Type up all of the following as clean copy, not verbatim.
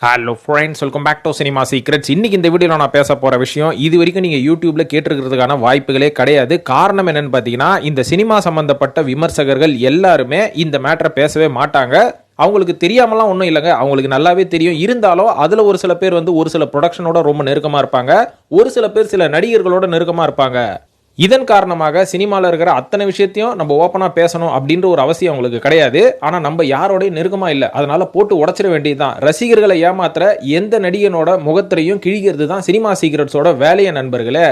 Hello friends, welcome back to cinema secrets. இன்னைக்கு இந்த வீடியோவில் நான் பேச போகிற விஷயம் இது வரைக்கும் நீங்கள் யூடியூப்ல கேட்டிருக்கிறதுக்கான வாய்ப்புகளே கிடையாது. காரணம் என்னன்னு பார்த்தீங்கன்னா, இந்த சினிமா சம்பந்தப்பட்ட விமர்சகர்கள் எல்லாருமே இந்த மேட்டரை பேசவே மாட்டாங்க. அவங்களுக்கு தெரியாமலாம் ஒன்றும் இல்லைங்க, அவங்களுக்கு நல்லாவே தெரியும். இருந்தாலும் அதில் ஒரு சில பேர் ஒரு சில ப்ரொடக்ஷனோட ரொம்ப நெருக்கமாக இருப்பாங்க, ஒரு சில பேர் சில நடிகர்களோட நெருக்கமாக இருப்பாங்க. இதன் காரணமாக சினிமாவில் இருக்கிற அத்தனை விஷயத்தையும் நம்ம ஓப்பனாக பேசணும் அப்படின்ற ஒரு அவசியம் அவங்களுக்கு கிடையாது. ஆனால் நம்ம யாரோடய நெருக்கமாக இல்லை, அதனால போட்டு உடச்சிட வேண்டியதுதான். ரசிகர்களை ஏமாத்துற எந்த நடிகனோட முகத்திரையும் கிழிக்கிறது தான் சினிமா சீக்ரெட்ஸோட வேலையை நண்பர்களே.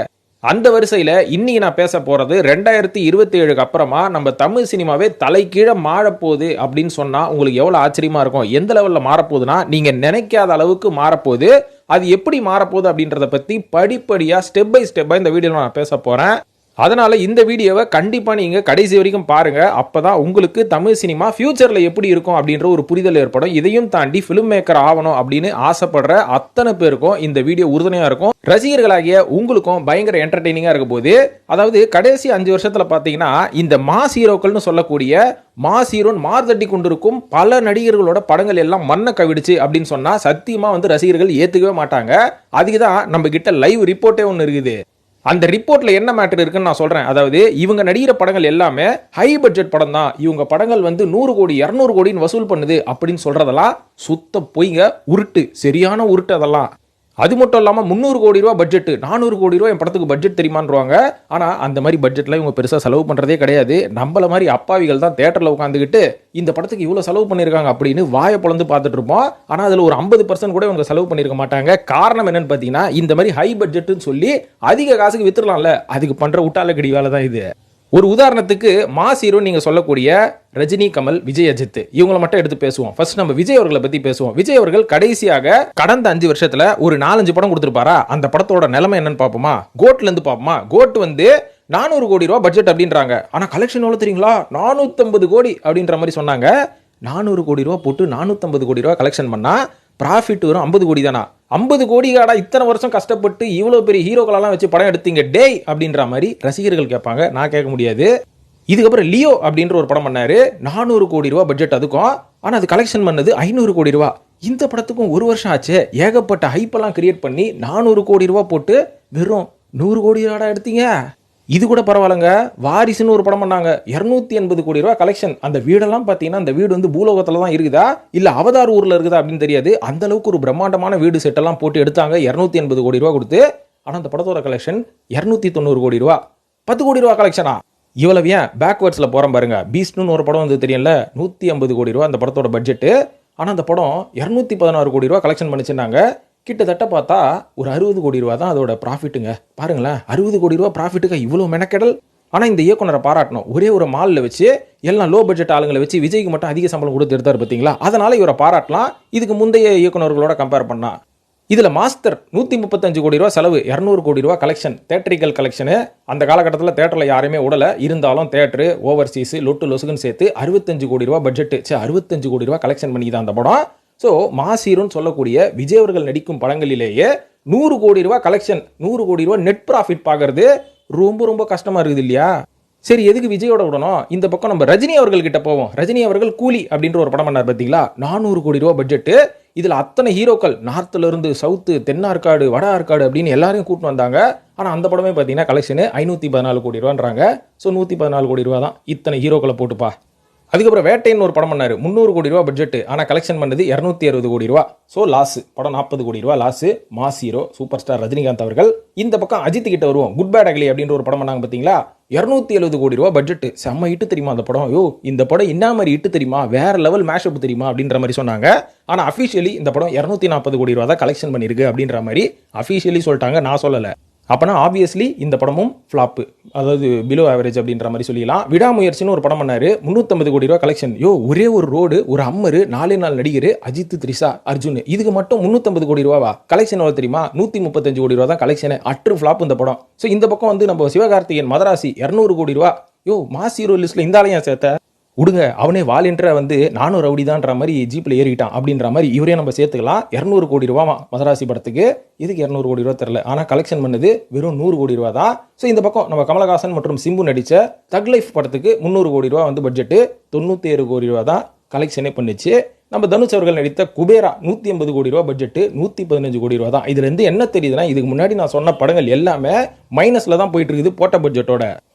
அந்த வரிசையில் இன்னைக்கு நான் பேச போகிறது 2027 அப்புறமா நம்ம தமிழ் சினிமாவே தலைகீழ மாறப்போகுது அப்படின்னு சொன்னால் உங்களுக்கு எவ்வளோ ஆச்சரியமாக இருக்கும். எந்த லெவலில் மாறப்போகுதுன்னா, நீங்கள் நினைக்காத அளவுக்கு மாறப்போகுது. அது எப்படி மாறப்போகுது அப்படின்றத பற்றி படிப்படியாக ஸ்டெப் பை ஸ்டெப்பாக இந்த வீடியோவில் நான் பேச போகிறேன். அதனால இந்த வீடியோவை கண்டிப்பா நீங்க கடைசி வரைக்கும் பாருங்க. அப்பதான் உங்களுக்கு தமிழ் சினிமா ஃபியூச்சர்ல எப்படி இருக்கும் அப்படின்ற ஒரு புரிதல் ஏற்படும். இதையும் தாண்டி ஃபிலிம் மேக்கர் ஆகணும் அப்படின்னு ஆசைப்படுற அத்தனை பேருக்கும் இந்த வீடியோ உறுதுணையா இருக்கும். ரசிகர்களாகிய உங்களுக்கும் பயங்கர என்டர்டெய்னிங்கா இருக்க போது. அதாவது கடைசி 5 வருஷத்துல பாத்தீங்கன்னா, இந்த மாஸ் ஹீரோக்கள்னு சொல்லக்கூடிய மாஸ் ஹீரோன் மார்தட்டி கொண்டிருக்கும் பல நடிகர்களோட படங்கள் எல்லாம் மண்ணை கவிடுச்சு அப்படின்னு சொன்னா சத்தியமா ரசிகர்கள் ஏத்துக்கவே மாட்டாங்க. அதுக்குதான் நம்ம கிட்ட லைவ் ரிப்போர்ட்டே ஒன்று இருக்குது. அந்த ரிப்போர்ட்ல என்ன மேட்டர் இருக்குன்னு நான் சொல்றேன். அதாவது இவங்க நடிகிற படங்கள் எல்லாமே ஹை பட்ஜெட் படம் தான், இவங்க படங்கள் 100 கோடி 200 கோடின்னு வசூல் பண்ணுது அப்படின்னு சொல்றதெல்லாம் சுத்த பொய்ங்க, உருட்டு, சரியான உருட்டு அதெல்லாம். அது மட்டும் இல்லாமல் 300 கோடி ரூபா பட்ஜெட், 400 கோடி ரூபா என் படத்துக்கு பட்ஜெட் தெரியுமான்றாங்க. ஆனால் அந்த மாதிரி பட்ஜெட்லாம் இவங்க பெருசாக செலவு பண்ணுறதே கிடையாது. நம்மள மாதிரி அப்பாவிகள் தான் தேட்டரில் உட்காந்துக்கிட்டு இந்த படத்துக்கு இவ்வளோ செலவு பண்ணியிருக்காங்க அப்படின்னு வாயை பொழந்து பார்த்துட்டு இருப்போம். ஆனால் அதில் ஒரு 50% கூட இவங்க செலவு பண்ணியிருக்க மாட்டாங்க. காரணம் என்னன்னு பார்த்தீங்கன்னா, இந்த மாதிரி ஹை பட்ஜெட்டுன்னு சொல்லி அதிக காசுக்கு வித்துடலாம்ல, அதுக்கு பண்ணுற உட்டாலக்கடி வேலை தான் இது. ஒரு உதாரணத்துக்கு மாஸ் ஹீரோ நீங்க சொல்லக்கூடிய ரஜினி, கமல், விஜய், அஜித் இவங்களை மட்டும் எடுத்து பேசுவோம். ஃபர்ஸ்ட் நம்ம விஜய் அவர்களை பத்தி பேசுவோம். விஜய் அவர்கள் கடைசியாக கடந்த 5 வருஷத்துல ஒரு 4-5 படம் கொடுத்திருப்பாரா? அந்த படத்தோட நிலைமை என்னன்னு பாப்போமா? கோட்ல இருந்து பாப்போமா? கோட் 400 கோடி ரூபாய் பட்ஜெட் அப்படின்றாங்க. ஆனா கலெக்ஷன் எவ்வளவு தெரியுங்களா? 450 கோடி அப்படின்ற மாதிரி சொன்னாங்க. 400 கோடி ரூபாய் போட்டு 450 கோடி ரூபாய் கலெக்ஷன் பண்ணா ப்ராஃபிட் வரும் 50 கோடி தானா? 50 கோடிக்காடா இத்தனை வருஷம் கஷ்டப்பட்டு இவ்வளவு பெரிய ஹீரோக்களெல்லாம் வச்சு படம் எடுத்தீங்க டேய் அப்படின்ற மாதிரி ரசிகர்கள் கேட்பாங்க. நான் கேட்க முடியாது. இதுக்கப்புறம் லியோ அப்படின்ற ஒரு படம் பண்ணாரு, 400 கோடி ரூபாய் பட்ஜெட் அதுக்கும். ஆனா அது கலெக்ஷன் பண்ணது 500 கோடி ரூபாய். இந்த படத்துக்கும் 1 வருஷம் ஆச்சு. ஏகப்பட்ட ஹைப்பெல்லாம் கிரியேட் பண்ணி 400 கோடி ரூபாய் போட்டு வெறும் 100 கோடி ரூபாய் எடுத்தீங்க. இது கூட பரவாயில்லைங்க. வாரிசுன்னு ஒரு படம் பண்ணாங்க, 280 கோடி ரூபாய் கலெக்ஷன். அந்த வீடெல்லாம் பார்த்தீங்கன்னா, அந்த வீடு பூலோகத்தில் தான் இருக்குதா இல்லை அவதார் ஊரில் இருக்குதா அப்படின்னு தெரியாது. அந்த அளவுக்கு ஒரு பிரம்மாண்டமான வீடு செட்டெல்லாம் போட்டு எடுத்தாங்க 280 கோடி ரூபா கொடுத்து. ஆனால் அந்த படத்தோட கலெக்ஷன் 290 கோடி ரூபா. 10 கோடி ரூபா கலெக்ஷனா? இவ்வளவு ஏன் பேக்வேர்ட்ஸில் போகிறோம் பாருங்க. பீஸ்ட்னு ஒரு படம் தெரியல, 150 கோடி ரூபா அந்த படத்தோட பட்ஜெட்டு. ஆனால் அந்த படம் 216 கோடி ரூபா கலெக்ஷன் பண்ணிச்சுன்னாங்க. கிட்டத்தட்ட பார்த்தா ஒரு 60 கோடி ரூபா தான் அதோட ப்ராஃபிட்டுங்க. பாருங்களேன், 60 கோடி ரூபா ப்ராஃபிட்டுக்கு இவ்வளோ மெனக்கெடல். ஆனால் இந்த இயக்குனரை பாராட்டணும். ஒரே ஒரு மாலில் வச்சு எல்லாம் லோ பட்ஜெட் ஆளுங்களை வச்சு விஜய்க்கு மட்டும் அதிக சம்பளம் கொடுத்து எடுத்தார் பார்த்தீங்களா? அதனால இவரை பாராட்டலாம். இதுக்கு முந்தைய இயக்குனர்களோட கம்பேர் பண்ணா. இதில் மாஸ்டர் 135 கோடி ரூபா செலவு, 200 கோடி ரூபா கலெக்ஷன், தேட்டரிக்கல் கலெக்ஷனு. அந்த காலகட்டத்தில் தேட்டரில் யாருமே விடலை. இருந்தாலும் தேட்டரு, ஓவர்சீஸ், லொட்டு லொசுக்குன்னு சேர்த்து 65 கோடி ரூபா பட்ஜெட்டு, 65 கோடி ரூபா கலெக்ஷன் பண்ணிதான் அந்த படம். ஸோ மாஸ் ஹீரோன்னு சொல்லக்கூடிய விஜய் அவர்கள் நடிக்கும் படங்களிலேயே 100 கோடி ரூபா கலெக்ஷன், 100 கோடி ரூபா நெட் ப்ராஃபிட் பார்க்கறது ரொம்ப ரொம்ப கஷ்டமா இருக்குது இல்லையா? சரி, எதுக்கு விஜயோட விடணும்? இந்த பக்கம் நம்ம ரஜினி அவர்கள் கிட்ட போவோம். ரஜினி அவர்கள் கூலி அப்படின்ற ஒரு படம் பண்ணார் பார்த்தீங்களா? 400 கோடி ரூபா பட்ஜெட்டு. இதில் அத்தனை ஹீரோக்கள் நார்த்ல இருந்து சவுத்து, தென்னார்காடு, வட ஆற்காடு அப்படின்னு எல்லாரையும் கூட்டு வந்தாங்க. ஆனால் அந்த படமே பார்த்தீங்கன்னா கலெக்ஷனு 514 கோடி ரூபான்றாங்க. ஸோ 114 கோடி ரூபா தான் இத்தனை ஹீரோக்களை போட்டுப்பா. அதுக்கப்புறம் வேட்டைன்னு ஒரு படம் பண்ணாரு, 300 கோடி ரூபா பட்ஜெட். ஆனால் கலெக்ஷன் பண்ணது 260 கோடி ரூபா. ஸோ லாஸ், படம் 40 கோடி ரூபா loss. Mass hero super star Rajinikanth அவர்கள். இந்த பக்கம் அஜித் கிட்ட வருவோம். குட் பேட் அக்லி அப்படின்ற ஒரு படம் பண்ணாங்க பார்த்தீங்களா? 270 கோடி ரூபா பட்ஜெட். செம்ம இட்டு தெரியுமா அந்த படம்? இந்த படம் என்ன மாதிரி இட்டு தெரியுமா? வேற லெவல் மேஷப் தெரியுமா அப்படின்ற மாதிரி சொன்னாங்க. ஆனால் அஃபிஷியலி இந்த படம் 240 கோடி ரூபா தான் கலெக்ஷன் பண்ணியிருக்கு அப்படின்ற மாதிரி அஃபிஷியலி சொல்லிட்டாங்க, நான் சொல்லலை. அப்போனா ஆப்வியஸ்லி இந்த படமும் ஃப்ளாப்பு, அதாவது பிலோ ஆவரேஜ் அப்படின்ற மாதிரி சொல்லிடலாம். விடாமுயற்சின்னு ஒரு படம் பண்ணாரு, 350 கோடி ரூபா கலெக்ஷன். ஒரே ஒரு ரோடு, ஒரு அம்மரு, 4 நடிகர், அஜித், த்ரிஷா, அர்ஜுன், இதுக்கு மட்டும் 350 கோடி ரூபாவா கலெக்ஷன்? எவ்வளோ தெரியுமா? 135 கோடி ரூபா தான் கலெக்ஷன். அட்ரு ஃப்ளாப் இந்த படம். ஸோ இந்த பக்கம் நம்ம சிவகார்த்திகேயன் மதராசி 200 கோடி ரூபா. மாஸ் ஹீரோ லிஸ்ட்ல இந்த ஆளையா சேர்த்த? விடுங்க, அவனே வாலின்ற நானும் ரவுடி தான்ற மாதிரி ஜீப்பில் ஏறிட்டான் அப்படின்ற மாதிரி இவரே நம்ம சேர்த்துக்கலாம். 200 கோடி ரூபா மதராசி படத்துக்கு. இதுக்கு 200 கோடி ரூபா தெரியல. ஆனால் கலெக்ஷன் பண்ணது வெறும் 100 கோடி ரூபா தான். ஸோ இந்த பக்கம் நம்ம கமலஹாசன் மற்றும் சிம்பு நடித்த தக் லைஃப் படத்துக்கு 300 கோடி ரூபா பட்ஜெட்டு, 97 கோடி ரூபா தான் கலெக்ஷனே பண்ணிச்சு. நம்ம தனுஷ் அவர்கள் நடித்த குபேரா 180 கோடி ரூபா பட்ஜெட் 115 கோடி ரூபா தான். இதுல இருந்து என்ன தெரியுதுன்னா, இதுக்கு முன்னாடி நான் சொன்ன படங்கள் எல்லாமே மைனஸ்ல தான் போயிட்டு இருக்குது போட்ட பட்ஜெட்டோட.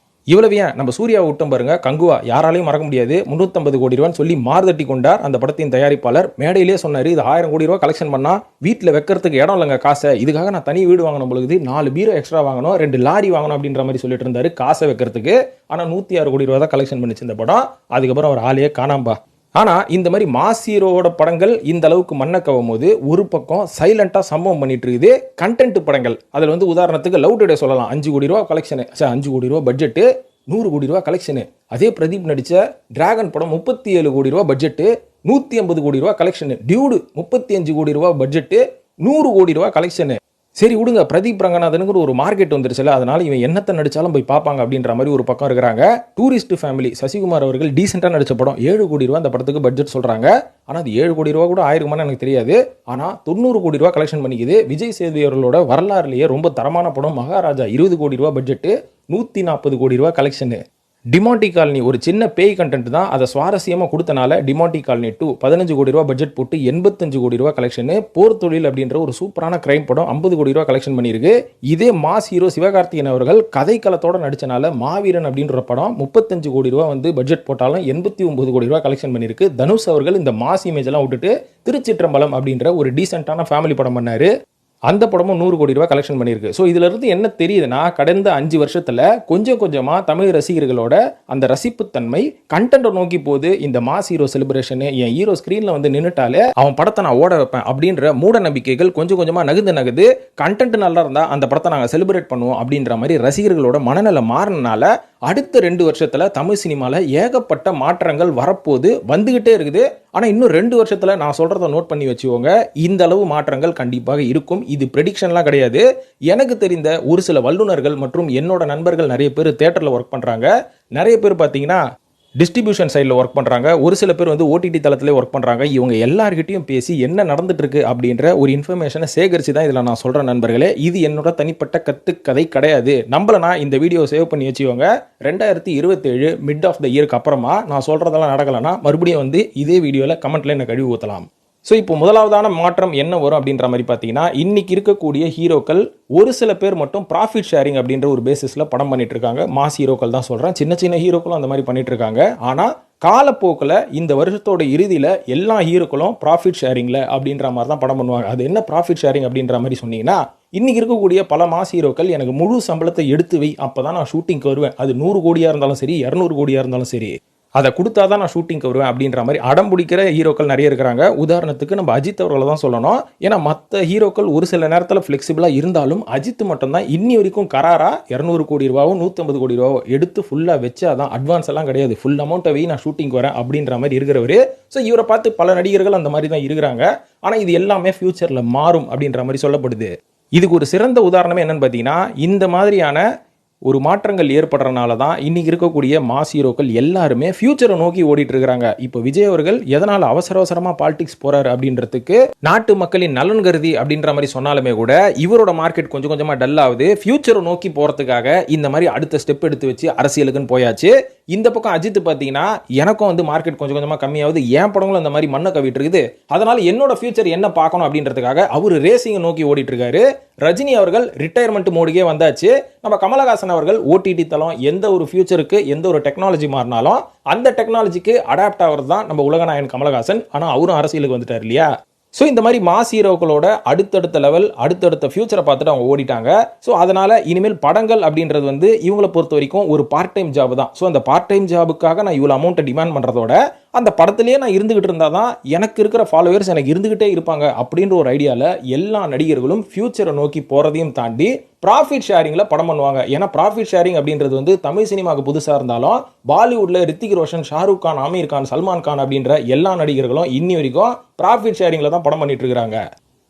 இவ்வளவு ஏன் நம்ம சூர்யாவை விட்டம் பாருங்க, கங்குவா யாராலையும் மறக்க முடியாது, 350 கோடி ரூபான்னு சொல்லி மார்தட்டி கொண்டார் அந்த படத்தின் தயாரிப்பாளர். மேடையிலே சொன்னாரு, இது 1000 கோடி ரூபா கலெக்ஷன் பண்ணா வீட்டில் வைக்கிறதுக்கு இடம் இல்லைங்க காசை, இதுக்காக நான் தனி வீடு வாங்கணும் பொழுது 4 பீரோ எக்ஸ்ட்ரா வாங்கணும், 2 லாரி வாங்கணும் அப்படின்ற மாதிரி சொல்லிட்டு இருந்தாரு காசை வைக்கிறதுக்கு. ஆனால் 106 கோடி ரூபா தான் கலெக்ஷன் பண்ணிச்சு இந்த படம். அதுக்கப்புறம் அவர் ஆளையே காணாம்பா. ஆனா இந்த மாதிரி மாஸ் ஹீரோவோட படங்கள் இந்த அளவுக்கு மண்ணை கவும் போது ஒரு பக்கம் சைலண்டா சம்பவம் பண்ணிட்டு இருக்குது கண்டென்ட் படங்கள். அதுல வந்து உதாரணத்துக்கு லவ் டுடே சொல்லலாம். 5 கோடி ரூபா கலெக்ஷன், 5 கோடி ரூபா பட்ஜெட், 100 கோடி ரூபா கலெக்ஷன். அதே பிரதீப் நடிச்ச டிராகன் படம் 37 கோடி ரூபா பட்ஜெட், 150 கோடி ரூபா கலெக்ஷன். டியூடு 35 கோடி ரூபா பட்ஜெட், 100 கோடி ரூபா கலெக்ஷன். சரி விடுங்க, பிரதீப் ரங்கநாதனுங்கிற ஒரு மார்க்கெட் வந்துருச்சுல, அதனால இவன் என்னத்தை நடிச்சாலும் போய் பார்ப்பாங்க அப்படின்ற மாதிரி ஒரு பக்கம் இருக்கிறாங்க. டூரிஸ்ட் ஃபேமிலி சசிகுமார் அவர்கள் டீசெண்டா நடிச்ச படம் 7 கோடி ரூபா அந்த படத்துக்கு பட்ஜெட் சொல்றாங்க. ஆனா அது 7 கோடி ரூபா கூட ஆயிருக்குமான்னு எனக்கு தெரியாது. ஆனா 90 கோடி ரூபா கலெக்ஷன் பண்ணிக்குது. விஜய் சேதுபதி அவர்களோட வரலாறுலேயே ரொம்ப தரமான படம் மகாராஜா 20 கோடி ரூபா பட்ஜெட், 140 கோடி ரூபா கலெக்ஷன். டிமாண்டி காலனி ஒரு சின்ன பேய் கண்டென்ட் தான், அதை சுவாரஸ்யமாக கொடுத்தனால டிமாண்டி காலனி 2 15 கோடி ரூபா பட்ஜெட் போட்டு 85 கோடி ரூபா கலெக்ஷன். போர் தொழில் அப்படின்ற ஒரு சூப்பரான கிரைம் படம் 50 கோடி ரூபா கலெக்ஷன் பண்ணியிருக்கு. இதே மாஸ் ஹீரோ சிவகார்த்திகேயன் அவர்கள் கதைக்களத்தோட நடிச்சனால மாவீரன் அப்படின்ற படம் 35 கோடி ரூபா வந்து பட்ஜெட் போட்டாலும் 89 கோடி ரூபா கலெக்ஷன் பண்ணியிருக்கு. தனுஷ் அவர்கள் இந்த மாஸ் இமேஜ் எல்லாம் விட்டுட்டு திருச்சிற்றம்பலம் அப்படின்ற ஒரு டீசென்டான ஃபேமிலி படம் பண்ணாரு. அந்த படமும் 100 கோடி ரூபாய் கலெக்ஷன் பண்ணியிருக்கு. ஸோ இதுல இருந்து என்ன தெரியுதுன்னா, கடந்த 5 வருஷத்துல கொஞ்சம் கொஞ்சமா தமிழ் ரசிகர்களோட அந்த ரசிப்புத்தன்மை கண்டென்ட்டை நோக்கி போகுது. இந்த மாஸ் ஹீரோ செலிப்ரேஷன், என் ஹீரோ ஸ்கிரீன்ல வந்து நின்னுட்டாலே அவன் படத்தை நான் ஓட வைப்பேன் அப்படின்ற மூட நம்பிக்கைகள் கொஞ்சம் கொஞ்சமா நகுது கண்டென்ட் நல்லா இருந்தா அந்த படத்தை நாங்கள் செலிப்ரேட் பண்ணுவோம் அப்படின்ற மாதிரி ரசிகர்களோட மனநிலை மாறினால அடுத்த 2 வருஷத்துல தமிழ் சினிமால ஏகப்பட்ட மாற்றங்கள் வரப்போது வந்துகிட்டே இருக்குது. ஆனா இன்னும் 2 வருஷத்துல நான் சொல்றதை நோட் பண்ணி வச்சுக்கோங்க, இந்த அளவு மாற்றங்கள் கண்டிப்பாக இருக்கும். இது ப்ரெடிக்ஷன்லாம் கிடையாது. எனக்கு தெரிந்த ஒரு சில வல்லுநர்கள் மற்றும் என்னோட நண்பர்கள் நிறைய பேர் தியேட்டர்ல ஒர்க் பண்றாங்க. நிறைய பேர் பார்த்தீங்கன்னா டிஸ்ட்ரிபியூஷன் சைடில் ஒர்க் பண்ணுறாங்க. ஒரு சில பேர் வந்து ஓடிடி தளத்திலே ஒர்க் பண்ணுறாங்க. இவங்க எல்லார்கிட்டையும் பேசி என்ன நடந்துட்டு இருக்கு அப்படின்ற ஒரு இன்ஃபர்மேஷனை சேகரித்து தான் இதில் நான் சொல்கிறேன் நண்பர்களே. இது என்னோட தனிப்பட்ட கதை கிடையாது. நம்மள இந்த வீடியோ சேவ் பண்ணி வச்சுக்கோங்க. 2027 மிட் ஆஃப் த இயருக்கு அப்புறமா நான் சொல்கிறதெல்லாம் நடக்கலைன்னா மறுபடியும் வந்து இதே வீடியோவில் கமெண்ட்ல என்ன கழுவி ஊற்றலாம். ஸோ இப்போ முதலாவதான மாற்றம் என்ன வரும் அப்படின்ற மாதிரி பார்த்தீங்கன்னா, இன்னைக்கு இருக்கக்கூடிய ஹீரோக்கள் ஒரு சில பேர் மட்டும் ப்ராஃபிட் ஷேரிங் அப்படின்ற ஒரு பேசிஸில் படம் பண்ணிட்டு இருக்காங்க. மாஸ் ஹீரோக்கள் தான் சொல்கிறேன், சின்ன சின்ன ஹீரோக்களும் அந்த மாதிரி பண்ணிட்டு இருக்காங்க. ஆனால் காலப்போக்கில் இந்த வருஷத்தோட இறுதியில் எல்லா ஹீரோக்களும் ப்ராஃபிட் ஷேரிங்கில் அப்படின்ற மாதிரி தான் படம் பண்ணுவாங்க. அது என்ன ப்ராஃபிட் ஷேரிங் அப்படின்ற மாதிரி சொன்னீங்கன்னா, இன்னைக்கு இருக்கக்கூடிய பல மாஸ் ஹீரோக்கள் எனக்கு முழு சம்பளத்தை எடுத்து வை, அப்போ தான் நான் ஷூட்டிங்க்கு வருவேன். அது 100 கோடியாக இருந்தாலும் சரி, 200 கோடியாக இருந்தாலும் சரி, அதை கொடுத்தா தான் நான் ஷூட்டிங்க்கு வருவேன் அப்படின்ற மாதிரி அடம் பிடிக்கிற ஹீரோக்கள் நிறைய இருக்கிறாங்க. உதாரணத்துக்கு நம்ம அஜித் அவர்களை தான் சொல்லணும். ஏன்னா மற்ற ஹீரோக்கள் ஒரு சில நேரத்தில் ஃப்ளெக்சிபிளாக இருந்தாலும் அஜித் மட்டும்தான் இன்னி வரைக்கும் கராரா 200 கோடி ரூபாவோ 150 கோடி ரூபாவோ எடுத்து ஃபுல்லாக வச்சு, அதான் அட்வான்ஸ் எல்லாம் கிடையாது, ஃபுல் அமௌண்ட்டை வை நான் ஷூட்டிங் வரேன் அப்படின்ற மாதிரி இருக்கிறவர். ஸோ இவரை பார்த்து பல நடிகர்கள் அந்த மாதிரி தான் இருக்கிறாங்க. ஆனால் இது எல்லாமே ஃபியூச்சரில் மாறும் அப்படின்ற மாதிரி சொல்லப்படுது. இதுக்கு ஒரு சிறந்த உதாரணமே என்னன்னு பார்த்தீங்கன்னா, இந்த மாதிரியான ஒரு மாற்றங்கள் ஏற்படுறதுனால தான் இன்னைக்கு இருக்கக்கூடிய மாஸ் ஹீரோக்கள் எல்லாருமே ஃபியூச்சரை நோக்கி ஓடிட்டு இருக்காங்க. இப்போ விஜய் அவர்கள் எதனால அவசரமா பாலிடிக்ஸ் போறாரு அப்படின்றதுக்கு நாட்டு மக்களின் நலன் கருதி அப்படின்ற மாதிரி சொன்னாலுமே கூட இவரோட மார்க்கெட் கொஞ்சம் கொஞ்சமா டல் ஆகுது. ஃபியூச்சரை நோக்கி போறதுக்காக இந்த மாதிரி அடுத்த ஸ்டெப் எடுத்து வச்சு அரசியலுக்குன்னு போயாச்சு. இந்த பக்கம் அஜித் பார்த்தீங்கன்னா, எனக்கும் வந்து மார்க்கெட் கொஞ்சம் கொஞ்சமா கம்மியாகுது, ஏன் படங்களும் அந்த மாதிரி மண்ணை கவிட்டு இருக்குது, அதனால என்னோட ஃபியூச்சர் என்ன பார்க்கணும் அப்படின்றதுக்காக அவர் ரேசிங்கை நோக்கி ஓடிட்டு இருக்காரு. ரஜினி அவர்கள் ரிட்டையர்மெண்ட் மோடுக்கே வந்தாச்சு. நம்ம கமலஹாசன் அவர்கள் ஓடிடி தளம் எந்த ஒரு ஃபியூச்சருக்கு எந்த ஒரு டெக்னாலஜி மாறினாலும் அந்த டெக்னாலஜிக்கு அடாப்ட் ஆகிறது தான் நம்ம உலகநாயகன் கமலஹாசன். ஆனால் அவரும் அரசியலுக்கு வந்துட்டார் இல்லையா. ஸோ இந்த மாதிரி மாஸ் ஹீரோக்களோட அடுத்தடுத்த லெவல் அடுத்தடுத்த ஃபியூச்சரை பார்த்துட்டு அவங்க ஓடிட்டாங்க. ஸோ அதனால இனிமேல் படங்கள் அப்படின்றது வந்து இவங்களை பொறுத்த வரைக்கும் ஒரு பார்ட் டைம் ஜாப் தான். ஸோ அந்த பார்ட் டைம் ஜாபுக்காக நான் இவ்வளோ அமௌண்ட்டை டிமாண்ட் பண்ணுறதோட அந்த படத்திலேயே நான் இருந்துகிட்டு இருந்தால் தான் எனக்கு இருக்கிற ஃபாலோவர்ஸ் எனக்கு இருந்துகிட்டே இருப்பாங்க அப்படின்ற ஒரு ஐடியாவில் எல்லா நடிகர்களும் ஃபியூச்சரை நோக்கி போகிறதையும் தாண்டி ப்ராஃபிட் ஷேரிங்கில் படம் பண்ணுவாங்க. ஏன்னா ப்ராஃபிட் ஷேரிங் அப்படின்றது வந்து தமிழ் சினிமாவுக்கு புதுசாக இருந்தாலும் பாலிவுட்டில் ரித்திக் ரோஷன், ஷாருக் கான், ஆமீர் கான், சல்மான் கான் அப்படின்ற எல்லா நடிகர்களும் இன்னி வரைக்கும் ப்ராஃபிட் ஷேரிங்கில் தான் படம் பண்ணிட்டு இருக்கிறாங்க.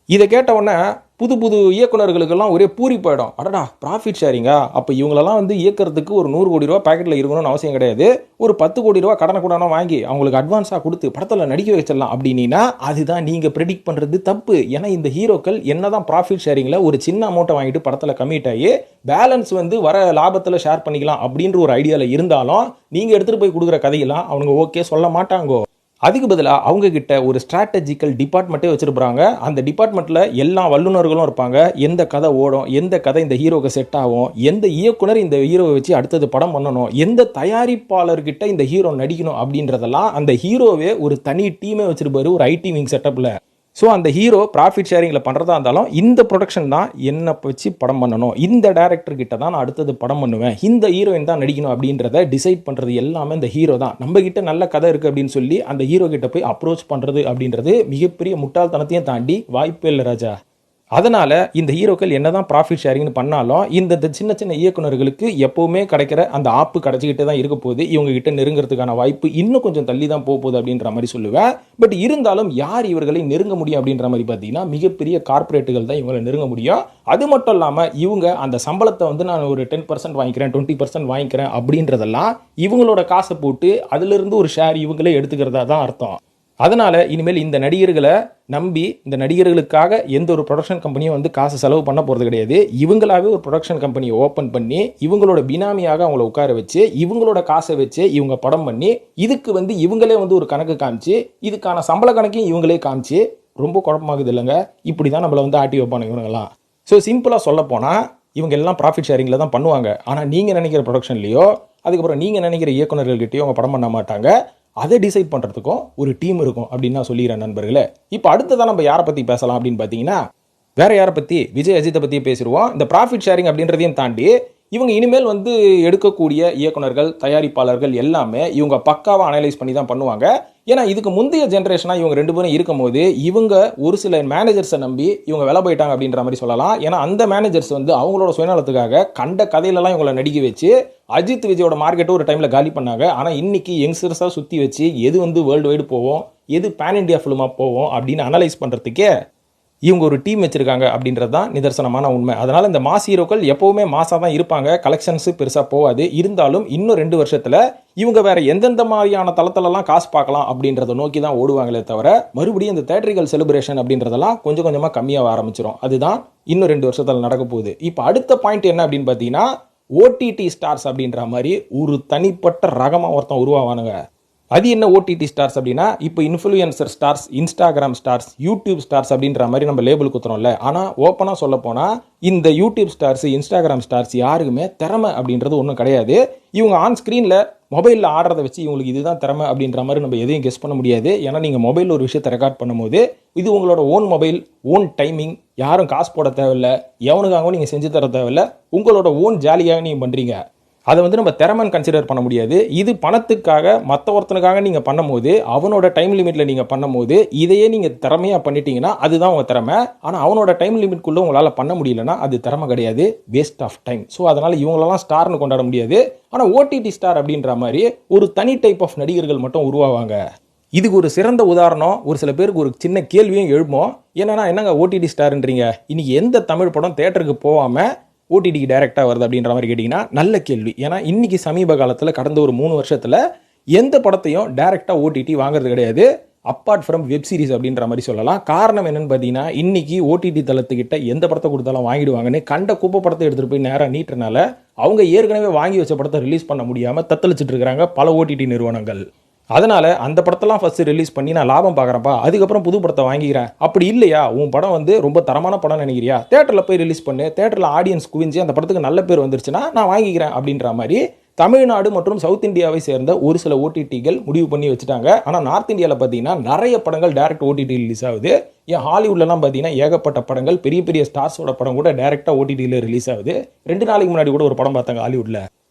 இதை கேட்ட உடனே புது புது இயக்குநர்களுக்கெல்லாம் ஒரே பூரி போயிடும். அடடா ப்ராஃபிட் ஷேரிங்கா, அப்போ இவங்களெல்லாம் வந்து இயக்கிறதுக்கு ஒரு 100 கோடி ரூபா பேக்கெட்டில் இருக்கணும்னு அவசியம் கிடையாது, ஒரு 10 கோடி ரூபா கடனை கூடனா வாங்கி அவங்களுக்கு அட்வான்ஸாக கொடுத்து படத்தில் நடிக்க வச்சிடலாம் அப்படின்னா அதுதான் நீங்கள் ப்ரெடிக்ட் பண்ணுறது தப்பு. ஏன்னா இந்த ஹீரோக்கள் என்னதான் ப்ராஃபிட் ஷேரிங்கில் ஒரு சின்ன அமௌண்ட்டை வாங்கிட்டு படத்தில் கமிட் ஆகி பேலன்ஸ் வந்து வர லாபத்தில் ஷேர் பண்ணிக்கலாம் அப்படின்ற ஒரு ஐடியாவில் இருந்தாலும் நீங்கள் எடுத்துகிட்டு போய் கொடுக்குற கதையெல்லாம் அவங்க ஓகே சொல்ல மாட்டாங்கோ. அதுக்கு பதிலாக அவங்க கிட்ட ஒரு ஸ்ட்ராட்டஜிக்கல் டிபார்ட்மெண்ட்டே வச்சிருப்பாங்க. அந்த டிபார்ட்மெண்ட்டில் எல்லா வல்லுநர்களும் இருப்பாங்க. எந்த கதை ஓடும், எந்த கதை இந்த ஹீரோக்கு செட் ஆகும், எந்த இயக்குனர் இந்த ஹீரோவை வச்சு அடுத்தது படம் பண்ணணும், எந்த தயாரிப்பாளர்கிட்ட இந்த ஹீரோ நடிக்கணும் அப்படின்றதெல்லாம் அந்த ஹீரோவே ஒரு தனி டீமே வச்சிருப்பாரு, ஒரு ஐடி விங் செட்டப்பில். ஸோ அந்த ஹீரோ ப்ராஃபிட் ஷேரிங்கில் பண்ணுறதா இருந்தாலும் இந்த ப்ரொடக்ஷன் தான் என்னை வச்சு படம் பண்ணணும், இந்த டேரக்டர் கிட்ட தான் நான் அடுத்தது படம் பண்ணுவேன், இந்த ஹீரோயின் தான் நடிக்கணும் அப்படின்றத டிசைட் பண்ணுறது எல்லாமே இந்த ஹீரோ தான். நம்ம கிட்ட நல்ல கதை இருக்குது அப்படின்னு சொல்லி அந்த ஹீரோ கிட்ட போய் அப்ரோச் பண்ணுறது அப்படின்றது மிகப்பெரிய முட்டாள்தனத்தையும் தாண்டி வாய்ப்பே இல்லை ராஜா. அதனால் இந்த ஹீரோக்கள் என்னதான் ப்ராஃபிட் ஷேரிங்னு பண்ணாலும் இந்த சின்ன சின்ன இயக்குநர்களுக்கு எப்போவுமே கிடைக்கிற அந்த ஆப்பு கிடைச்சிக்கிட்டே தான் இருக்க போகுது. இவங்க கிட்ட நெருங்கிறதுக்கான வாய்ப்பு இன்னும் கொஞ்சம் தள்ளி தான் போகுது அப்படின்ற மாதிரி சொல்லுவேன். பட் இருந்தாலும் யார் இவர்களை நெருங்க முடியும் அப்படின்ற மாதிரி பார்த்தீங்கன்னா மிகப்பெரிய கார்பரேட்டுகள் தான் இவங்களை நெருங்க முடியும். அது மட்டும் இல்லாமல் இவங்க அந்த சம்பளத்தை வந்து நான் ஒரு 10% வாங்கிக்கிறேன், 20% வாங்கிக்கிறேன் அப்படின்றதெல்லாம் இவங்களோட காசை போட்டு அதிலிருந்து ஒரு ஷேர் இவங்களே எடுத்துக்கிறதா தான் அர்த்தம். அதனால் இனிமேல் இந்த நடிகர்களை நம்பி இந்த நடிகர்களுக்காக எந்த ஒரு ப்ரொடக்ஷன் கம்பெனியும் வந்து காசு செலவு பண்ண போகிறது கிடையாது. இவங்களாவே ஒரு ப்ரொடக்ஷன் கம்பெனியை ஓப்பன் பண்ணி இவங்களோட பினாமியாக அவங்கள உட்கார வச்சு இவங்களோட காசை வச்சு இவங்க படம் பண்ணி இதுக்கு வந்து இவங்களே வந்து ஒரு கணக்கு காமிச்சு இதுக்கான சம்பள கணக்கையும் இவங்களே காமிச்சு ரொம்ப குழப்பமாகுது இல்லைங்க. இப்படி தான் நம்மளை வந்து ஆட்டி வைப்பானு இவங்கெல்லாம். ஸோ சிம்பிளாக சொல்ல போனால் இவங்க எல்லாம் ப்ராஃபிட் ஷேரிங்கில் தான் பண்ணுவாங்க. ஆனால் நீங்கள் நினைக்கிற ப்ரொடக்ஷன்லையோ அதுக்கப்புறம் நீங்கள் நினைக்கிற இயக்குநர்கள்கிட்டயோ அவங்க படம் பண்ண மாட்டாங்க. அதை டிசைட் பண்ணுறதுக்கும் ஒரு டீம் இருக்கும் அப்படின்னு நான் சொல்லிடுறேன் நண்பர்களே. இப்போ அடுத்ததான் நம்ம யாரை பற்றி பேசலாம் அப்படின்னு பார்த்தீங்கன்னா வேற யாரை பற்றி, விஜய் அஜித்தை பற்றி பேசிடுவோம். இந்த ப்ராஃபிட் ஷேரிங் அப்படின்றதையும் தாண்டி இவங்க இனிமேல் வந்து எடுக்கக்கூடிய இயக்குனர்கள் தயாரிப்பாளர்கள் எல்லாமே இவங்க பக்காவாக அனலைஸ் பண்ணி தான் பண்ணுவாங்க. ஏன்னா இதுக்கு முந்தைய ஜென்ரேஷனாக இவங்க 2 பேரும் இருக்கும் போது இவங்க ஒரு சில மேனேஜர்ஸை நம்பி இவங்க வேலை போயிட்டாங்க அப்படின்ற மாதிரி சொல்லலாம். ஏன்னா அந்த மேனேஜர்ஸ் வந்து அவங்களோட சுயநலத்துக்காக கண்ட கதையிலலாம் இவங்களை நடிக்க வச்சு அஜித் விஜயோட மார்க்கெட்டை ஒரு டைமில் காலி பண்ணாங்க. ஆனால் இன்னைக்கு யங்ஸ்டர்ஸாக சுற்றி வச்சு எது வந்து வேர்ல்டு வைடு போவோம், எது பேன் இண்டியா ஃபிலிமாக போவோம் அப்படின்னு அனலைஸ் பண்ணுறதுக்கே இவங்க ஒரு டீம் வச்சிருக்காங்க அப்படின்றது தான் நிதர்சனமான உண்மை. அதனால் இந்த மாஸ் ஹீரோக்கள் எப்போவுமே மாசாக தான் இருப்பாங்க, கலெக்ஷன்ஸு பெருசாக போகாது. இருந்தாலும் இன்னும் 2 வருஷத்தில் இவங்க வேற எந்தெந்த மாதிரியான தளத்திலலாம் காசு பார்க்கலாம் அப்படின்றத நோக்கி தான் ஓடுவாங்களே தவிர மறுபடியும் இந்த தேட்டரிக்கல் செலிப்ரேஷன் அப்படின்றதெல்லாம் கொஞ்சம் கொஞ்சமாக கம்மியாக ஆரம்பிச்சிடும். அதுதான் இன்னும் 2 வருஷத்தில் நடக்க போகுது. இப்போ அடுத்த பாயிண்ட் என்ன அப்படின்னு பார்த்தீங்கன்னா ஓடிடி ஸ்டார்ஸ் அப்படின்ற மாதிரி ஒரு தனிப்பட்ட ரகமாக ஒருத்தன் உருவாவானுங்க. அது என்ன ஓடிடி ஸ்டார்ஸ் அப்படின்னா இப்போ influencer stars, Instagram stars, YouTube stars அப்படின்ற மாதிரி நம்ம லேபிள் குத்துறோம்ல. ஆனால் ஓப்பனாக சொல்ல போனால் இந்த யூடியூப் ஸ்டார்ஸ், இன்ஸ்டாகிராம் ஸ்டார்ஸ் யாருக்குமே திறமை அப்படின்றது ஒன்றும் கிடையாது. இவங்க ஆன் ஸ்க்ரீனில் மொபைலில் ஆடுறதை வச்சு இவங்களுக்கு இதுதான் திறமை அப்படின்ற மாதிரி நம்ம எதையும் கெஸ் பண்ண முடியாது. ஏன்னா நீங்கள் மொபைலில் ஒரு விஷயத்தை ரெக்கார்ட் பண்ணும்போது இது உங்களோட ஓன் மொபைல், ஓன் டைமிங், யாரும் காசு போட தேவையில்லை, எவனுக்காகவும் நீங்கள் செஞ்சு தர தேவையில்லை, உங்களோட ஓன் ஜாலியாக நீங்கள் பண்ணுறீங்க. அதை வந்து நம்ம திறமைன்னு கன்சிடர் பண்ண முடியாது. இது பணத்துக்காக மற்ற ஒருத்தனுக்காக நீங்கள் பண்ணும்போது அவனோட டைம் லிமிட்டில் நீங்கள் பண்ணும்போது இதையே நீங்கள் திறமையாக பண்ணிட்டீங்கன்னா அதுதான் உங்கள் திறமை. ஆனால் அவனோட டைம் லிமிட்குள்ளே உங்களால் பண்ண முடியலன்னா அது திறமை கிடையாது, வேஸ்ட் ஆஃப் டைம். ஸோ அதனால் இவங்களெல்லாம் ஸ்டார்னு கொண்டாட முடியாது. ஆனால் ஓடிடி ஸ்டார் அப்படின்ற மாதிரி ஒரு தனி டைப் ஆஃப் நடிகர்கள் மட்டும் உருவாவாங்க. இதுக்கு ஒரு சிறந்த உதாரணம் ஒரு சில பேருக்கு ஒரு சின்ன கேள்வியும் எழுப்போம். என்னங்க ஓடிடி ஸ்டார்ன்றீங்க, இன்னைக்கு எந்த தமிழ் படம் தேட்டருக்கு போகாமல் ஓடிடிக்கு டைரெக்டாக வருது அப்படின்ற மாதிரி கேட்டிங்கன்னா நல்ல கேள்வி. ஏன்னா இன்றைக்கி சமீப காலத்தில் கடந்த ஒரு 3 வருஷத்தில் எந்த படத்தையும் டைரெக்டாக ஓடிடி வாங்குறது கிடையாது, அப்பார்ட் ஃப்ரம் வெப் சீரிஸ் அப்படின்ற மாதிரி சொல்லலாம். காரணம் என்னென்னு பார்த்தீங்கன்னா இன்றைக்கி ஓடிடி தளத்துக்கிட்ட எந்த படத்தை கொடுத்தாலும் வாங்கிடுவாங்கன்னு கண்ட குப்பை படத்தை எடுத்துகிட்டு போய் நேராக நீட்டுறனால அவங்க ஏற்கனவே வாங்கி வச்ச படத்தை ரிலீஸ் பண்ண முடியாமல் தத்தளிச்சிட்டு இருக்கிறாங்க பல ஓடிடி நிறுவனங்கள். அதனால் அந்த படத்தெல்லாம் ஃபஸ்ட்டு ரிலீஸ் பண்ணி நான் லாபம் பார்க்குறப்பா, அதுக்கப்புறம் புது படத்தை வாங்கிக்கிறேன். அப்படி இல்லையா, உன் படம் வந்து ரொம்ப தரமான படம் நினைக்கிறியா, தேட்டரில் போய் ரிலீஸ் பண்ணு, தேட்டரில் ஆடியன்ஸ் குவிஞ்சு அந்த படத்துக்கு நல்ல பேர் வந்துருச்சுன்னா நான் வாங்கிக்கிறேன் அப்படின்ற மாதிரி தமிழ்நாடு மற்றும் சவுத் இந்தியாவை சேர்ந்த ஒரு சில ஓடிடிகள் முடிவு பண்ணி வச்சுட்டாங்க. ஆனால் நார்த் இந்தியாவில் பார்த்தீங்கன்னா நிறைய படங்கள் டைரக்ட் ஓடிடி ரிலீஸ் ஆகுது. ஏன் ஹாலிவுட்லலாம் பார்த்தீங்கன்னா ஏகப்பட்ட படங்கள், பெரிய பெரிய ஸ்டார்ஸோட படம் கூட டைரெக்டாக ஓடிடியில் ரிலீஸ் ஆகுது. 2 நாளைக்கு முன்னாடி கூட ஒரு படம் பார்த்தாங்க ஹாலிவுட்டில்,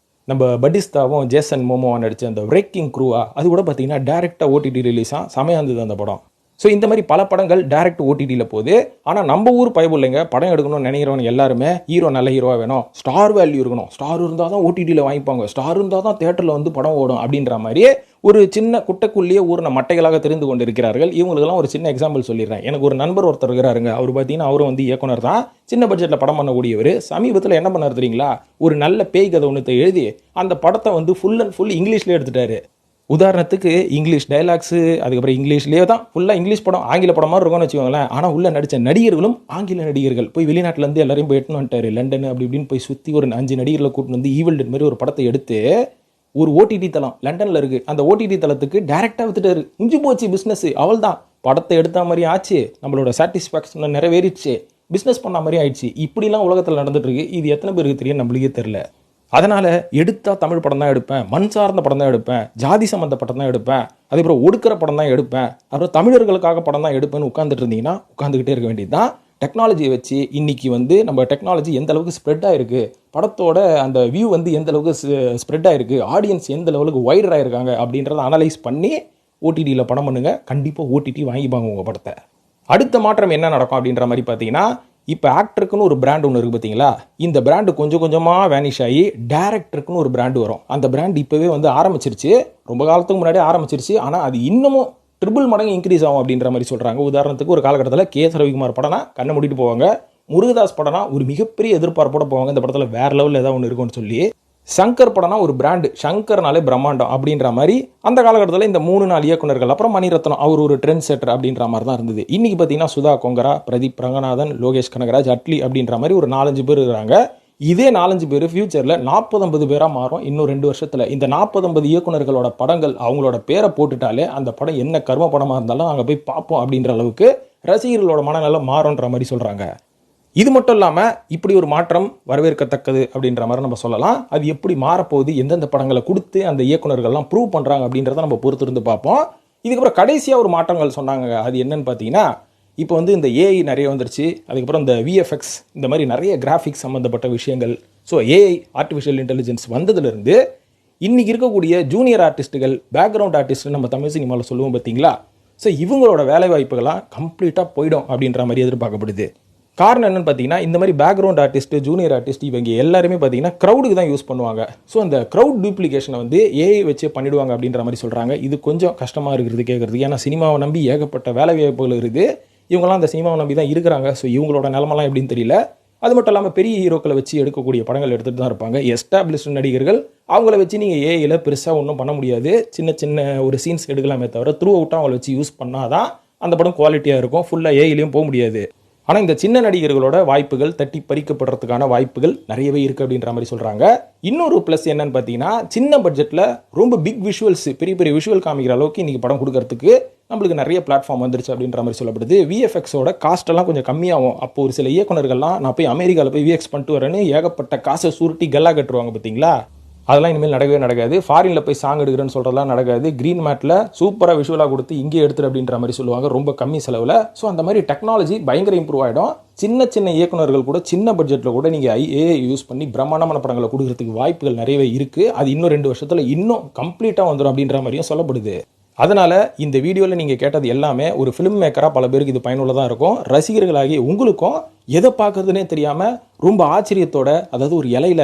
நம்ம பட்டிஸ்தாவும் ஜேசன் மோமோவும் நடித்த அந்த பிரேக்கிங் க்ரூவா, அது கூட பார்த்தீங்கன்னா டேரெக்டாக ஓடிடி ரிலீஸாக செமையாக இருந்தது அந்த படம். ஸோ இந்த மாதிரி பல படங்கள் டேரக்ட் ஓடிடியில் போகுது. ஆனால் நம்ம ஊர் பயபுள்ளைங்க படம் எடுக்கணும்னு நினைக்கிறவங்க எல்லாருமே ஹீரோ நல்ல ஹீரோவாக வேணும், ஸ்டார் வேல்யூ இருக்கணும், ஸ்டார் இருந்தால் தான் ஓடிடியில் வாங்கிப்பாங்க, ஸ்டார் இருந்தால் தான் தேட்டரில் வந்து படம் ஓடும் அப்படின்ற மாதிரியே ஒரு சின்ன குட்டைக்குள்ளேயே ஊரின மட்டைகளாக தெரிந்து கொண்டு இருக்கிறார்கள். இவங்களுக்கெல்லாம் ஒரு சின்ன எக்ஸாம்பிள் சொல்லிடுறேன். எனக்கு ஒரு நண்பர் ஒருத்தர் இருக்கிறாருங்க, அவர் பார்த்தீங்கன்னா அவரும் வந்து இயக்குனர் தான், சின்ன பட்ஜெட்டில் படம் பண்ணக்கூடியவர். சமீபத்தில் என்ன பண்ணார் தெரியுங்களா, ஒரு நல்ல பேய் கதை ஒன்று எழுதி அந்த படத்தை வந்து ஃபுல் அண்ட் ஃபுல் இங்கிலீஷ்லேயே எடுத்துட்டாரு. உதாரணத்துக்கு இங்கிலீஷ் டைலாக்ஸு, அதுக்கப்புறம் இங்கிலீஷ்லேயே தான் ஃபுல்லாக இங்கிலீஷ் படம், ஆங்கில படமாக இருக்கும்னு வச்சுக்கோங்களேன். ஆனால் உள்ள நடித்த நடிகர்களும் ஆங்கில நடிகர்கள். போய் வெளிநாட்டிலேருந்து எல்லாரையும் போய் எட்டுன்னு வந்துட்டார், லண்டன் அப்படி இப்படின்னு போய் சுற்றி ஒரு 5 நடிகர்களை கூட்டின்னு வந்து ஈவில் டெட் மாதிரி ஒரு படத்தை எடுத்து ஒரு ஓடிடி தளம் லண்டனில் இருக்குது, அந்த ஓடிடி தளத்துக்கு டைரெக்டாக வித்துட்டாரு. முடிஞ்சு போச்சு பிஸ்னஸ், அவள் தான் படத்தை எடுத்த மாதிரி ஆச்சு, நம்மளோட சாட்டிஸ்ஃபேக்ஷன் நிறைவேறிடுச்சு, பிஸ்னஸ் பண்ண மாதிரி ஆயிடுச்சு. இப்படிலாம் உலகத்தில் நடந்துட்டு இருக்கு. இது எத்தனை பேருக்கு தெரியும் நம்மளுக்கே தெரில. அதனால் எடுத்தால் தமிழ் படம் தான் எடுப்பேன், மண் சார்ந்த படம் தான் எடுப்பேன், ஜாதி சம்மந்த படம் தான் எடுப்பேன், அதுக்கப்புறம் ஒடுக்கிற படம் தான் எடுப்பேன், அப்புறம் தமிழர்களுக்காக படம் தான் எடுப்பேன்னு உட்காந்துட்டு இருந்தீங்கன்னா உட்காந்துக்கிட்டே இருக்க வேண்டியது தான். டெக்னாலஜியை வச்சு இன்றைக்கி நம்ம டெக்னாலஜி எந்த அளவுக்கு ஸ்ப்ரெட் ஆகிருக்கு, படத்தோட அந்த வியூ எந்த அளவுக்கு ஸ்ப்ரெட் ஆகிருக்கு, ஆடியன்ஸ் எந்த லெவலுக்கு வைடர் ஆகிருக்காங்க அப்படின்றத அனலைஸ் பண்ணி ஓடிடியில் படம் பண்ணுங்கள். கண்டிப்பாக ஓடிடி வாங்கிப்பாங்க உங்கள் படத்தை. அடுத்த மாற்றம் என்ன நடக்கும் அப்படின்ற மாதிரி பார்த்தீங்கன்னா, இப்போ ஆக்டருக்குன்னு ஒரு பிராண்ட் ஒன்று இருக்குது பார்த்தீங்களா, இந்த பிராண்டு கொஞ்சம் கொஞ்சமாக வேனிஷ் ஆகி டேரக்டருக்குன்னு ஒரு பிராண்டு வரும். அந்த பிராண்ட் இப்போவே ஆரம்பிச்சிருச்சு, ரொம்ப காலத்துக்கு முன்னாடியே ஆரம்பிச்சிருச்சு. ஆனால் அது இன்னமும் ட்ரிபிள் மடங்கு இன்க்ரீஸ் ஆகும் அப்படின்ற மாதிரி சொல்கிறாங்க. உதாரணத்துக்கு ஒரு காலகட்டத்தில் கே.எஸ். ரவிக்குமார் படம்னா கண்ணை மூடிட்டு போவாங்க, முருகதாஸ் படம்னா ஒரு மிகப்பெரிய எதிர்பார்ப்போட போவாங்க, இந்த படத்தில் வேறு லெவலில் ஏதாவது ஒன்று இருக்கும்னு சொல்லி. சங்கர் படம்னா ஒரு பிராண்டு, சங்கர்னாலே பிரம்மாண்டம் அப்படின்ற மாதிரி அந்த காலகட்டத்தில் இந்த 3-4 இயக்குனர்கள், அப்புறம் மணிரத்னம் அவர் ஒரு ட்ரெண்ட் செட்டர் அப்படின்ற மாதிரி தான் இருந்தது. இன்றைக்கி பார்த்தீங்கன்னா சுதா கொங்கரா, பிரதீப் ரங்கநாதன், லோகேஷ் கனகராஜ், அட்லி அப்படின்ற மாதிரி ஒரு 4-5 பேர் இருக்கிறாங்க. இதே 4-5 பேர் ஃபியூச்சரில் 40-50 பேராக மாறும் இன்னும் 2 வருஷத்தில். இந்த 40-50 இயக்குனர்களோட படங்கள் அவங்களோட பேரை போட்டுட்டாலே அந்த படம் என்ன கர்ம படமாக இருந்தாலும் அங்கே போய் பார்ப்போம் அப்படின்ற அளவுக்கு ரசிகர்களோட மனநல மாறும்ன்ற மாதிரி சொல்கிறாங்க. இது மட்டும் இல்லாமல் இப்படி ஒரு மாற்றம் வரவேற்கத்தக்கது அப்படின்ற மாதிரி நம்ம சொல்லலாம். அது எப்படி மாறப்போகுது, எந்தெந்த படங்களை கொடுத்து அந்த இயக்குனர்கள்லாம் ப்ரூவ் பண்ணுறாங்க அப்படின்றத நம்ம பொறுத்திருந்து பார்ப்போம். இதுக்கப்புறம் கடைசியாக ஒரு மாற்றங்கள் சொன்னாங்க. அது என்னன்னு பார்த்தீங்கன்னா, இப்போ இந்த ஏஐ நிறைய வந்துருச்சு, அதுக்கப்புறம் இந்த விஎஃப்எக்ஸ் இந்த மாதிரி நிறைய கிராஃபிக்ஸ் சம்மந்தப்பட்ட விஷயங்கள். ஸோ ஏஐ ஆர்டிஃபிஷியல் இன்டெலிஜென்ஸ் வந்ததுலேருந்து இன்றைக்கி இருக்கக்கூடிய ஜூனியர் ஆர்டிஸ்ட்டுகள், பேக்ரவுண்ட் ஆர்டிஸ்ட் நம்ம தமிழ் சினிமாவில் சொல்லுவோம் பார்த்தீங்களா, ஸோ இவங்களோட வேலை வாய்ப்புகள்லாம் கம்ப்ளீட்டாக போயிடும் அப்படின்ற மாதிரி எதிர்பார்க்கப்படுது. காரணம் என்னன்னு பார்த்தீங்கன்னா, இந்த மாதிரி பேக்ரவுண்ட் ஆர்டிஸ்ட், ஜூனியர் ஆர்டிஸ்ட் இவங்க எல்லாருமே பார்த்தீங்கன்னா க்ரௌடுக்கு தான் யூஸ் பண்ணுவாங்க. ஸோ அந்த க்ரௌட் டூப்ளிகேஷனை ஏஐ வச்சு பண்ணிடுவாங்க அப்படின்ற மாதிரி சொல்கிறாங்க. இது கொஞ்சம் கஷ்டமாக இருக்கிறது கேட்குறதுக்கு. ஏன்னா சினிமாவை நம்பி ஏகப்பட்ட வேலை வாய்ப்புகள் இருக்குது, இவங்களாம் அந்த சினிமாவை நம்பி தான் இருக்கிறாங்க. ஸோ இவங்களோட நிலமெல்லாம் எப்படின்னு தெரியல. அது மட்டும் இல்லாமல் பெரிய ஹீரோக்களை வச்சு எடுக்கக்கூடிய படங்கள் எடுத்துகிட்டு தான் இருப்பாங்க. எஸ்டாப்ளிஷ்டு நடிகர்கள், அவங்கள வச்சு நீங்கள் ஏஐயில் பெருசாக ஒன்றும் பண்ண முடியாது. சின்ன சின்ன ஒரு சீன்ஸ் எடுக்கலாமே தவிர த்ரூ அவுட்டாக அவங்கள வச்சு யூஸ் பண்ணால் தான் அந்த படம் குவாலிட்டியாக இருக்கும். ஃபுல்லாக ஏஐலையும் போக முடியாது. ஆனால் இந்த சின்ன நடிகர்களோட வாய்ப்புகள் தட்டி பறிக்கப்படுறதுக்கான வாய்ப்புகள் நிறையவே இருக்குது அப்படின்ற மாதிரி சொல்கிறாங்க. இன்னொரு ப்ளஸ் என்னன்னு பார்த்தீங்கன்னா, சின்ன பட்ஜெட்டில் ரொம்ப பிக் விஷுவல்ஸ், பெரிய பெரிய விஷுவல் காமிக்கிற அளவுக்கு இன்றைக்கி படம் கொடுக்கறதுக்கு நம்மளுக்கு நிறைய பிளாட்ஃபார்ம் வந்துருச்சு அப்படின்ற மாதிரி சொல்லப்படுது. விஎஃப்எக்ஸோட காஸ்ட்டெல்லாம் கொஞ்சம் கம்மியாகும். அப்போ ஒரு சில இயக்குனர்கள்லாம் நான் போய் அமெரிக்காவில் போய் விஎக்ஸ் பண்ணிட்டு வரேன்னு ஏகப்பட்ட காசை சுருட்டி கல்லா கட்டுருவாங்க பார்த்தீங்களா, அதெல்லாம் இனிமேல் நடக்கவே நடக்காது. ஃபாரினில் போய் சாங் எடுக்கிறேன்னு சொல்கிறதெல்லாம் நடக்காது. க்ரீன் மேட்டில் சூப்பராக விஷுவலாக கொடுத்து இங்கே எடுத்துரு அப்படின்ற மாதிரி சொல்லுவாங்க, ரொம்ப கம்மி செலவில். ஸோ அந்த மாதிரி டெக்னாலஜி பயங்கர இம்ப்ரூவ் ஆகிடும். சின்ன சின்ன இயக்குனர்கள் கூட சின்ன பட்ஜெட்டில் கூட நீங்கள் ஏஐ யூஸ் பண்ணி பிரம்மாண்டமான படங்களை கொடுக்கறதுக்கு வாய்ப்புகள் நிறையவே இருக்குது. அது இன்னும் 2 வருஷத்தில் இன்னும் கம்ப்ளீட்டாக வந்துடும் அப்படின்ற மாதிரியும் சொல்லப்படுது. அதனால் இந்த வீடியோவில் நீங்கள் கேட்டது எல்லாமே ஒரு ஃபிலிம் மேக்கராக பல பேருக்கு இது பயனுள்ளதாக இருக்கும். ரசிகர்களாகி உங்களுக்கும் எதை பார்க்குறதுனே தெரியாமல் ரொம்ப ஆச்சரியத்தோட, அதாவது ஒரு இலையில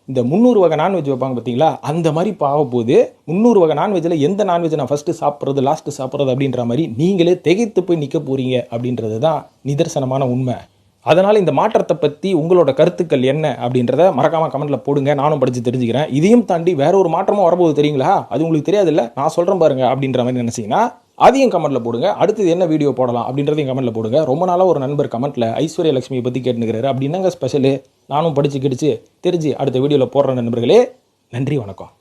இந்த 300 வகை நான்வெஜ் வைப்பாங்க பார்த்தீங்களா, அந்த மாதிரி போகும்போது 300 வகை நான்வெஜ்ஜில் எந்த நான்வெஜ் நான் ஃபஸ்ட்டு சாப்பிட்றது லாஸ்ட்டு சாப்பிட்றது அப்படின்ற மாதிரி நீங்களே திகைத்து போய் நிற்க போகிறீங்க அப்படின்றது தான் நிதர்சனமான உண்மை. அதனால் இந்த மாற்றத்தை பற்றி உங்களோட கருத்துக்கள் என்ன அப்படின்றத மறக்காமல் கமெண்ட்டில் போடுங்க, நானும் படித்து தெரிஞ்சுக்கிறேன். இதையும் தாண்டி வேற ஒரு மாற்றமும் வரப்போகுது தெரியுங்களா, அது உங்களுக்கு தெரியாதுல்ல, நான் சொல்கிறேன் பாருங்க அப்படின்ற மாதிரி நினச்சிங்கன்னா அதையும் கமெண்ட்டில் போடுங்க. அடுத்தது என்ன வீடியோ போடலாம் அப்படின்றதையும் கமெண்ட்டில் போடுங்க. ரொம்ப நாளாக ஒரு நண்பர் கமெண்ட்டில் ஐஸ்வர்யா லட்சுமியை பற்றி கேட்டுக்கிறாரு, அப்படின்னாங்க ஸ்பெஷலு நானும் படித்து கிடிச்சு தெரிஞ்சு அடுத்த வீடியோவில் போடுற நண்பர்களே. நன்றி, வணக்கம்.